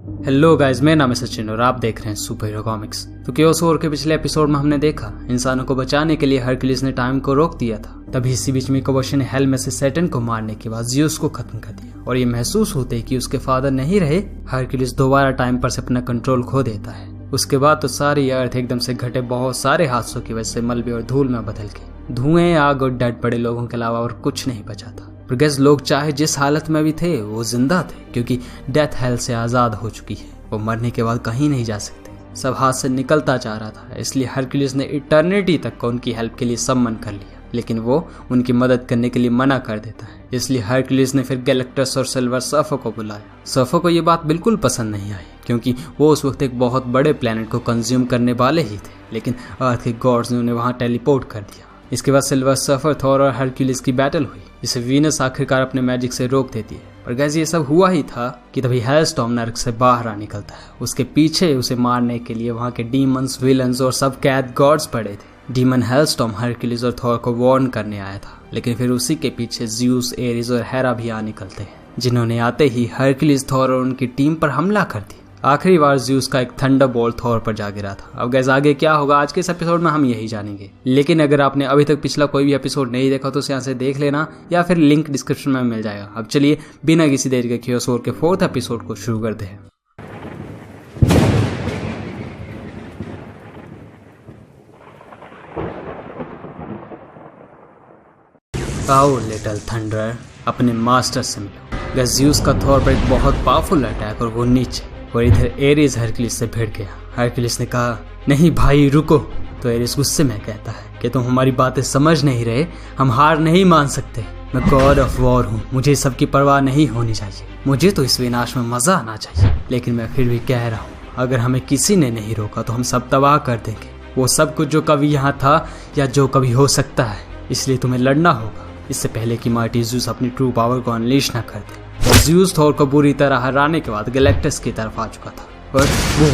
Hello guys, मेरा नाम है सचिन और आप देख रहे हैं सुपर हीरो कॉमिक्स। तो केओस वॉर के पिछले एपिसोड में हमने देखा इंसानों को बचाने के लिए हरक्यूलिस ने टाइम को रोक दिया था। तभी इसी बीच में मिकाबोशी ने हेल में से सैटर्न को मारने के बाद ज़्यूस को खत्म कर दिया और ये महसूस होते कि उसके फादर नहीं रहे, हरक्यूलिस दोबारा टाइम पर से अपना कंट्रोल खो देता है। उसके बाद तो सारी अर्थ एकदम से घटे बहुत सारे हादसों की वजह से मलबे और धूल में बदल गई। धुएं, आग और डेड पड़े लोगों के अलावा और कुछ नहीं बचा था। पर गैस लोग चाहे जिस हालत में भी थे वो जिंदा थे, क्योंकि डेथ हेल से आजाद हो चुकी है। वो मरने के बाद कहीं नहीं जा सकते। सब हाथ से निकलता जा रहा था, इसलिए हरक्यूलिस ने इटर्निटी तक को उनकी हेल्प के लिए सम्मन कर लिया, लेकिन वो उनकी मदद करने के लिए मना कर देता है। इसलिए हरक्यूलिस ने फिर गैलेक्टस और सिल्वर सर्फर को बुलाया। सर्फर को ये बात बिल्कुल पसंद नहीं आई, क्योंकि वो उस वक्त एक बहुत बड़े प्लेनेट को कंज्यूम करने वाले ही थे, लेकिन अर्थ के गॉड्स ने उन्हें वहां टेलीपोर्ट कर दिया। इसके बाद सिल्वर सर्फर, थॉर और हरक्यूलिस की बैटल हुई, जिसे वीनस आखिरकार अपने मैजिक से रोक देती है। पर गैस ये सब हुआ ही था कि तभी हेलस्टॉर्म नर्क से बाहर आ निकलता है। उसके पीछे उसे मारने के लिए वहां के डीमंस, विलन्स और सब कैद गॉड्स पड़े थे। डीमन हेलस्टॉर्म हरक्यूलिस और थॉर को वार्न करने आया था, लेकिन फिर उसी के पीछे ज़्यूस, एरिस और हेरा भी आ निकलते हैं, जिन्होंने आते ही हरक्यूलिस, थॉर और उनकी टीम पर हमला कर दिया। आखिरी बार ज़्यूस का एक थंडरबोल्ट थॉर पर जा गिरा था। अब गैस आगे क्या होगा आज के इस एपिसोड में हम यही जानेंगे। लेकिन अगर आपने अभी तक पिछला कोई भी एपिसोड नहीं देखा तो उसे यहाँ से देख लेना, या फिर लिंक डिस्क्रिप्शन में मिल जाएगा। अब चलिए बिना किसी देरी के केओस वॉर के 4th एपिसोड को शुरू करते हैं। आओ लिटिल थंडर, अपने मास्टर से मिलो। गैस ज़्यूस का थॉर पर एक बहुत पावरफुल अटैक और वो नीचे, और इधर एरिस हरक्यूलिस से भिड़ गया। हरक्यूलिस ने कहा, नहीं भाई रुको। तो एरिस गुस्से में कहता है कि तुम हमारी बातें समझ नहीं रहे, हम हार नहीं मान सकते। मैं गॉड ऑफ वॉर हूँ, मुझे सबकी परवाह नहीं होनी चाहिए। मुझे तो इस विनाश में मजा आना चाहिए, लेकिन मैं फिर भी कह रहा हूँ, अगर हमें किसी ने नहीं रोका तो हम सब तबाह कर देंगे। वो सब कुछ जो कभी यहाँ था या जो कभी हो सकता है, इसलिए तुम्हें लड़ना होगा, इससे पहले कि मार्टी ज़्यूस अपनी ट्रू पावर को अनलीश न कर दे। ज़्यूस थॉर को बुरी तरह हराने के बाद गैलेक्टस की तरफ आ चुका था, और वो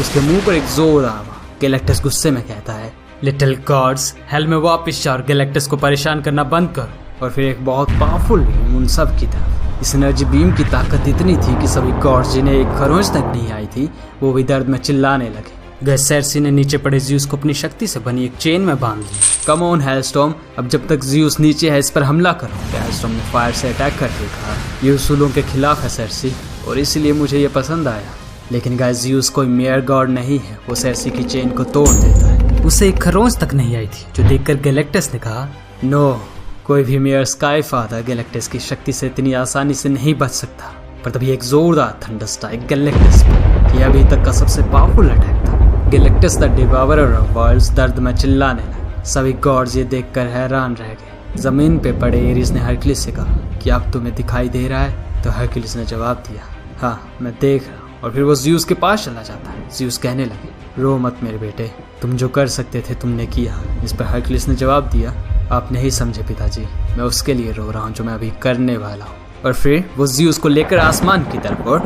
उसके मुंह पर एक जोर आया। गैलेक्टस गुस्से में कहता है, लिटिल गॉड्स, हेल में वापस जाओ, गैलेक्टस को परेशान करना बंद करो। और फिर एक बहुत पावरफुल बीम उन सब की तरफ। इस एनर्जी बीम की ताकत इतनी थी कि सभी गॉड्स, जिन्हें एक खरोंच तक नहीं आई थी, वो भी दर्द में चिल्लाने लगे। गैस सेर्सी ने नीचे पड़े ज़्यूस को अपनी शक्ति से बनी एक चेन में बांध लिया। कम ऑन हेलस्टॉर्म, अब जब तक ज़्यूस नीचे है इस पर हमला करो। हेलस्टॉर्म ने फायर से अटैक करके कहा, ये उसूलों के खिलाफ है सेर्सी, और इसलिए मुझे ये पसंद आया। लेकिन गाइस ज़्यूस कोई मेयर गॉड नहीं है, वो सेर्सी की चेन को तोड़ देता है। उसे एक खरोंच तक नहीं आई थी, जो देखकर गैलेक्टस ने कहा, नो, कोई भी मेयर स्काई फादर गैलेक्टस की शक्ति से इतनी आसानी से नहीं बच सकता। पर तभी एक जोरदार थंडर स्ट्राइक गैलेक्टस पर, यह अभी तक का सबसे पावरफुल अटैक था। गैलेक्टस द डिवावरर ऑफ वर्ल्ड्स दर्द में चिल्लाने लगा। सभी गॉड्स ये देखकर हैरान रह गए। जमीन पे पड़े एरिस ने हरक्यूलिस से कहा कि अब तुम्हें दिखाई दे रहा है? तो हरक्यूलिस ने जवाब दिया, हाँ मैं देख रहा हूँ। और फिर वो ज़्यूस के पास चला जाता है। ज़्यूस कहने लगे, रो मत मेरे बेटे, तुम जो कर सकते थे तुमने किया। इस पर हरक्यूलिस ने जवाब दिया, आप नहीं समझे पिताजी, मैं उसके लिए रो रहा हूँ जो मैं अभी करने वाला हूँ। और फिर वो ज़्यूस को लेकर आसमान की तरफ, और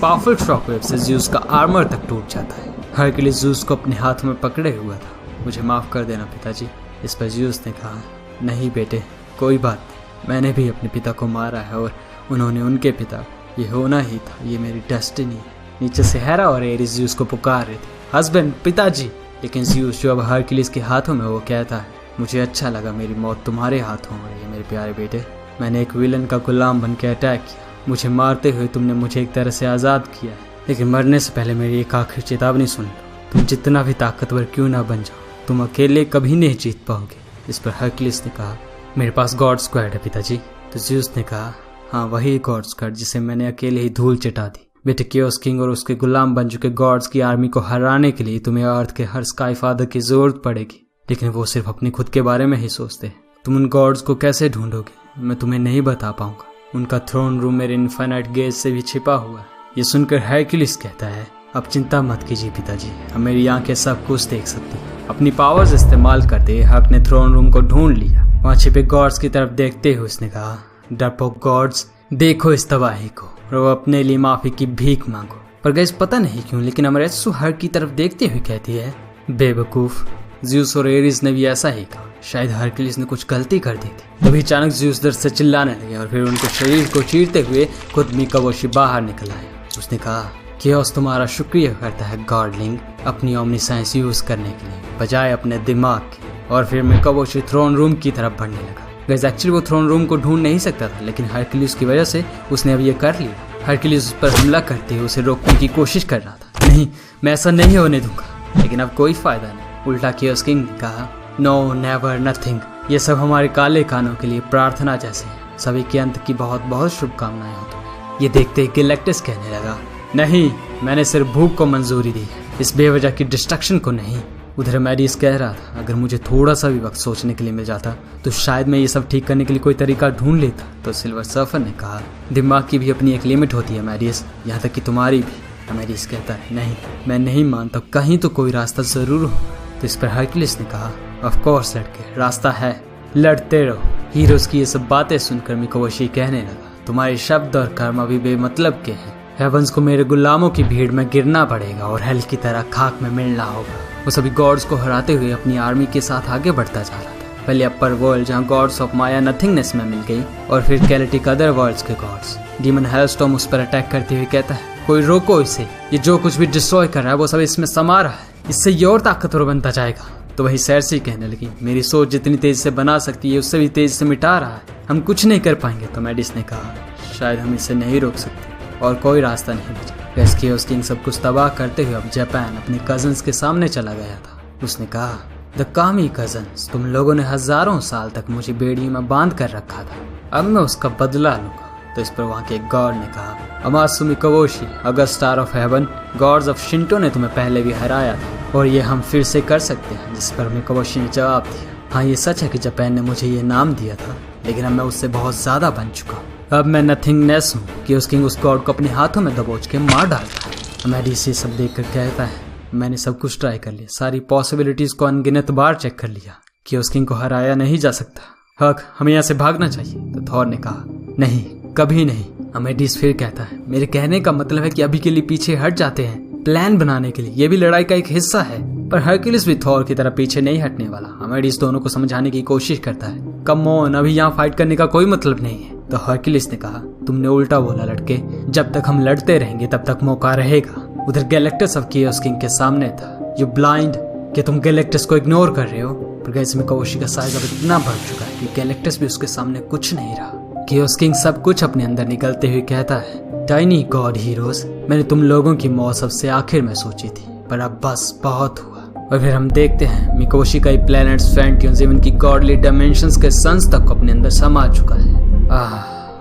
पावरफुल शॉकवेव से ज़्यूस का आर्मर तक टूट जाता है। हरक्यूलिस ज़्यूस को अपने हाथ में पकड़े हुआ था। मुझे माफ़ कर देना पिताजी। इस पर ज़्यूस ने कहा, नहीं बेटे, कोई बात नहीं, मैंने भी अपने पिता को मारा है और उन्होंने उनके पिता, ये होना ही था, ये मेरी डेस्टिनी है। नीचे से हेरा और एरिस ज़्यूस को पुकार रहे थे, हस्बैंड, पिताजी। लेकिन ज़्यूस जो अब हरक्यूलिस के हाथों में, वो कहता है, मुझे अच्छा लगा मेरी मौत तुम्हारे हाथों में है मेरे प्यारे बेटे। मैंने एक विलन का गुलाम बन के अटैक किया, मुझे मारते हुए तुमने मुझे एक तरह से आज़ाद किया है, लेकिन मरने से पहले मेरी एक आखिरी चेतावनी सुन लो। तुम जितना भी ताकतवर क्यों ना बन जाओ, तुम अकेले कभी नहीं जीत पाओगे। इस पर हरक्यूलिस ने कहा, मेरे पास गॉड स्क्वाड है पिताजी। तो ज़्यूस ने कहा, हाँ वही गॉड स्क्वाड जिसे मैंने अकेले ही धूल चटा दी। बेटे, केओस किंग और उसके गुलाम बन चुके गॉड्स की आर्मी को हराने के लिए तुम्हें अर्थ के हर स्काई फादर की जरूरत पड़ेगी, लेकिन वो सिर्फ अपनी खुद के बारे में ही सोचते हैं। तुम उन गॉड्स को कैसे ढूंढोगे, मैं तुम्हें नहीं बता पाऊंगा। उनका थ्रोन रूम मेरे इनफाइनाइट गेज से भी छिपा हुआ है। ये सुनकर हरक्यूलिस कहता है, अब चिंता मत कीजिए पिताजी, अब मेरी आंखें सब कुछ देख सकती हैं। अपनी पावर्स इस्तेमाल करते हक ने थ्रोन रूम को ढूंढ लिया। वहाँ छिपे गॉड्स की तरफ देखते हुए उसने कहा, डरपोक गॉड्स, देखो इस तबाही को, और वो अपने लिए माफी की भीख मांगो। पर गैस पता नहीं क्यों, लेकिन अमरेत्सु हर की तरफ देखते हुए कहती है, बेवकूफ, ज़्यूस और एरिस ने भी ऐसा ही कहा, शायद हरक्यूलिस ने कुछ गलती कर दी थी। तभी अचानक ज़्यूस दर्द से चिल्लाने लगे और फिर उनके शरीर को चीरते हुए खुद मिकाबोशी बाहर निकल आए। उसने कहा केओस तुम्हारा शुक्रिया करता है गॉडलिंग अपनी ओमनीसाइंस यूज करने के लिए बजाय अपने दिमाग के। और फिर मिकावोशी थ्रोन रूम की तरफ बढ़ने लगा। गाइस एक्चुअली वो थ्रोन रूम को ढूंढ नहीं सकता था, लेकिन हरक्यूलिस की वजह से उसने अब ये कर लिया। हरक्यूलिस उस पर हमला करते हुए उसे रोकने की कोशिश कर रहा था। नहीं, मैं ऐसा नहीं होने दूंगा। लेकिन अब कोई फायदा नहीं। उल्टा केओस किंग ने कहा नो नेवर नथिंग, ये सब हमारे काले कानों के लिए प्रार्थना जैसे है। सभी के अंत की बहुत बहुत शुभकामनाएं हो तुम्हें। ये देखते ही गैलेक्टस कहने लगा नहीं, मैंने सिर्फ भूख को मंजूरी दी है, इस बेवजह की डिस्ट्रक्शन को नहीं। उधर मैरिस कह रहा था अगर मुझे थोड़ा सा भी वक्त सोचने के लिए मिल जाता तो शायद मैं ये सब ठीक करने के लिए कोई तरीका ढूंढ लेता। तो सिल्वर सर्फर ने कहा दिमाग की भी अपनी एक लिमिट होती है मैरिस, यहाँ तक कि तुम्हारी भी। मैरिस कहता है नहीं, मैं नहीं मानता, कहीं तो कोई रास्ता जरूर हो। तो इस पर हरक्यूलिस ने कहा ऑफ कोर्स लड़के, रास्ता है, लड़ते रहो। हीरोज की ये सब बातें सुनकर मिकावोशी कहने लगा तुम्हारे शब्द और कर्म अभी बेमतलब के हैं। हेवंस को मेरे गुलामों की भीड़ में गिरना पड़ेगा और हेल की तरह खाक में मिलना होगा। वो सभी गॉड्स को हराते हुए अपनी आर्मी के साथ आगे बढ़ता जा रहा था। पहले अपर वर्ल्ड जहाँ गॉड्स ऑफ माया नथिंगनेस में मिल गई और फिर कैलेटिक अदर वर्ल्ड्स के गॉड्स। डीमन हेलस्टॉर्म उस पर अटैक करते हुए कहता है कोई रोको इसे, ये जो कुछ भी डिस्ट्रॉय कर रहा है वो सब इसमें समा रहा है, इससे ये और ताकतवर बनता जाएगा। तो वही सेर्सी कहने लगी मेरी सोच जितनी तेज से बना सकती है उससे भी तेज से मिटा रहा है, हम कुछ नहीं कर पाएंगे। तो मैडिस ने कहा शायद हम इसे नहीं रोक सकते और कोई रास्ता नहीं बचा। केओस किंग सब कुछ तबाह करते हुए अब जापान अपने कजन्स के सामने चला गया था। उसने कहा द कामी कजन्स, तुम लोगों ने हजारों साल तक मुझे बेड़ी में बांध कर रखा था, अब मैं उसका बदला लूंगा। तो इस पर वहाँ के एक गॉड ने कहा अमासु मिकावोशी, अगर star of haven, God's of Shinto ने तुम्हें पहले भी हराया था और ये हम फिर से कर सकते हैं। जिस पर मिकावोशी ने जवाब दिया हाँ ये सच है कि जापान ने मुझे ये नाम दिया था, लेकिन अब मैं उससे बहुत ज्यादा बन चुका हूँ। अब मैं नथिंगनेस हूँ। केओस किंग उस गॉड को अपने हाथों में दबोच के मार डालता है। मैडिस ये सब देख कर कहता है मैंने सब कुछ ट्राई कर लिया, सारी पॉसिबिलिटीज को अनगिनत बार चेक कर लिया, केओस किंग को हराया नहीं जा सकता। हक, हमें यहाँ से भागना चाहिए। तो थॉर ने कहा नहीं, कभी नहीं। मैडिस फिर कहता है मेरे कहने का मतलब है कि अभी के लिए पीछे हट जाते हैं प्लान बनाने के लिए, ये भी लड़ाई का एक हिस्सा है। पर हरक्यूलिस भी थॉर की तरह पीछे नहीं हटने वाला। मैडिस दोनों को समझाने की कोशिश करता है कम ऑन, अभी यहाँ फाइट करने का कोई मतलब नहीं है। तो हरक्यूलिस ने कहा तुमने उल्टा बोला लड़के, जब तक हम लड़ते रहेंगे तब तक मौका रहेगा। उधर गैलेक्टस ऑफ केओस किंग के सामने था। यू ब्लाइंड, कि तुम गैलेक्टस को इग्नोर कर रहे हो। पर गाइस मिकावोशी का साइज अब इतना बढ़ चुका है कि गैलेक्टस भी उसके सामने कुछ नहीं रहा। केओस किंग सब कुछ अपने अंदर निकलते हुए कहता है टाइनी गॉड हीरोज, मैंने तुम लोगों की मौत सबसे आखिर में सोची थी, पर अब बस बहुत हुआ। और फिर हम देखते हैं मिकावोशी का प्लैनेट्स, फैंटियंस, इवन की गॉडली डायमेंशंस के सन्स तक अपने अंदर समा चुका है।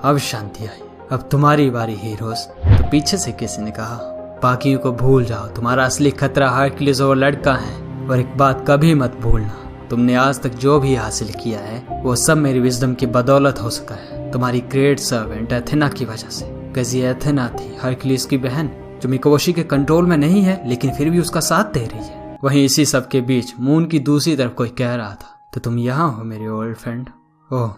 अब शांति आई, अब तुम्हारी बारी हीरोज। तो पीछे से किसी ने कहा बाकियों को भूल जाओ, तुम्हारा असली खतरा हरक्यूलिस और लड़का है। और एक बात कभी मत भूलना, तुमने आज तक जो भी हासिल किया है वो सब मेरी विजडम की बदौलत हो सका है, तुम्हारी ग्रेट सर्वेंट एथेना की वजह से। कजी एथेना थी हरक्यूलिस की बहन, जो मिकावोशी के कंट्रोल में नहीं है लेकिन फिर भी उसका साथ दे रही है। वहीं इसी सब के बीच मून की दूसरी तरफ कोई कह रहा था तो तुम यहाँ हो मेरे ओल्ड फ्रेंड। ओह,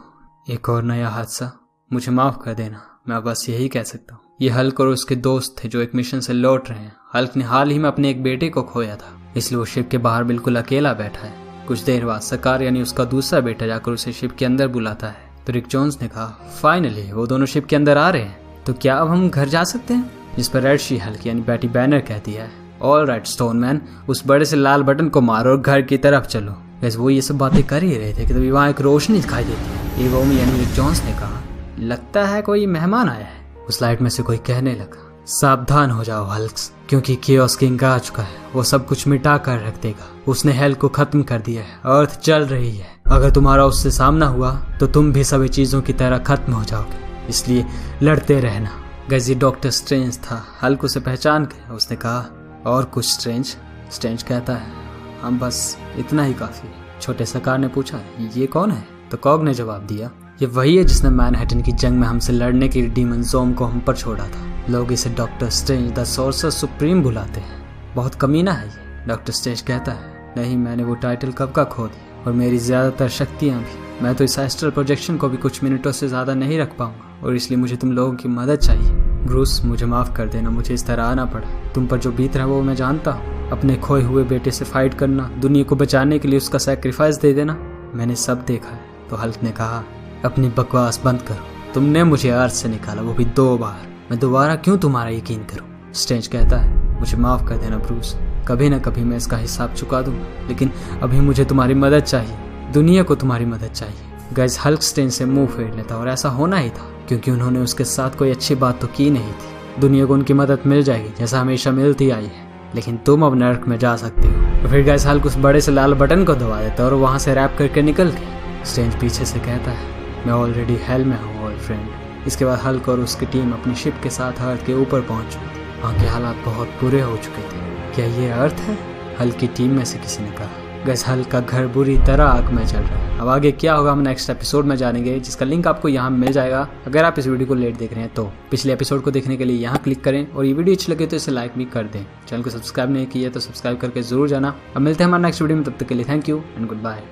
एक और नया हादसा, मुझे माफ कर देना, मैं बस यही कह सकता हूँ। ये हल्क और उसके दोस्त थे जो एक मिशन से लौट रहे हैं। हल्क ने हाल ही में अपने एक बेटे को खोया था, इसलिए वो शिप के बाहर बिल्कुल अकेला बैठा है। कुछ देर बाद सकार यानी उसका दूसरा बेटा जाकर उसे शिप के अंदर बुलाता है। तो रिक जोन्स ने कहा फाइनली वो दोनों शिप के अंदर आ रहे हैं, तो क्या अब हम घर जा सकते हैं? जिस पर रेड शी हल्क यानी बैटी बैनर कहती है ऑल राइट स्टोनमैन, उस बड़े से लाल बटन को मारो और घर की तरफ चलो। वैसे वो ये सब बातें कर ही रहे थे कि तभी वहाँ एक रोशनी दिखाई देती है। एवोमी यानी रिक जोन्स ने कहा लगता है कोई मेहमान आया है। उस लाइट में से कोई कहने लगा सावधान हो जाओ हल्क्स, क्योंकि केओस किंग आ चुका है, वो सब कुछ मिटा कर रख देगा। उसने हेल को खत्म कर दिया है, अर्थ चल रही है। अगर तुम्हारा उससे सामना हुआ तो तुम भी सभी चीजों की तरह खत्म हो जाओगे, इसलिए लड़ते रहना। गैजी डॉक्टर स्ट्रेंज था, हल्क उसे पहचान के उसने कहा और कुछ स्ट्रेंज? स्ट्रेंज कहता है हम बस इतना ही काफी। छोटे सकार ने पूछा ये कौन है? तो कॉग ने जवाब दिया ये वही है जिसने मैनहट्टन की जंग में हमसे लड़ने के लिए डीमन ज़ोम को हम पर छोड़ा था। लोग इसे doctor strange the sorcerer supreme बुलाते हैं। बहुत कमीना है ये। डॉक्टर स्ट्रेंज कहता है नहीं, मैंने वो टाइटल कब का खो दिया और मेरी ज्यादातर शक्तियाँ भी। मैं तो इस एस्ट्रल प्रोजेक्शन को भी कुछ मिनटों से ज्यादा नहीं रख पाऊंगा और इसलिए मुझे तुम लोगों की मदद चाहिए। ब्रूस, मुझे माफ कर देना, मुझे इस तरह आना पड़ा। तुम पर जो बीत रहा है वो मैं जानता हूँ। अपने खोए हुए बेटे से फाइट करना, दुनिया को बचाने के लिए उसका सैक्रिफाइस दे देना, मैंने सब देखा है। तो हल्क ने कहा अपनी बकवास बंद करो, तुमने मुझे अर्थ से निकाला वो भी 2 बार। मैं दोबारा क्यों तुम्हारा यकीन करूं? स्ट्रेंज कहता है, मुझे माफ कर देना ब्रूस, कभी ना कभी मैं इसका हिसाब चुका दूंगा, लेकिन अभी मुझे तुम्हारी मदद चाहिए, दुनिया को तुम्हारी मदद चाहिए। गाइस हल्क स्ट्रेंज से मुंह फेर लेता और ऐसा होना ही था, क्योंकि उन्होंने उसके साथ कोई अच्छी बात तो की नहीं थी। दुनिया को उनकी मदद मिल जाएगी जैसा हमेशा मिलती आई है, लेकिन तुम अब नर्क में जा सकते हो। फिर गाइस हल्क उस बड़े से लाल बटन को दबा देता और वहां से रैप करके निकल गया। स्ट्रेंज पीछे से कहता है, मैं ऑलरेडी हेल में हूँ ओल्ड फ्रेंड। इसके बाद हल्क और उसकी टीम अपनी शिप के साथ अर्थ के ऊपर पहुंच चुकी थी। वहाँ के हालात बहुत बुरे हो चुके थे। क्या ये अर्थ है? हल्क की टीम में से किसी ने कहा। गाइस हल्क का घर बुरी तरह आग में चल रहा है। अब आगे क्या होगा हम नेक्स्ट एपिसोड में जानेंगे, जिसका लिंक आपको यहाँ मिल जाएगा अगर आप इस वीडियो को लेट देख रहे हैं तो। पिछले एपिसोड को देखने के लिए यहाँ क्लिक करें और ये वीडियो अच्छी लगे तो इसे लाइक भी कर दें। चैनल को सब्सक्राइब नहीं किया तो सब्सक्राइब करके जरूर जाना। अब मिलते हैं हमारे नेक्स्ट वीडियो में, तब तक के लिए thank you and good bye.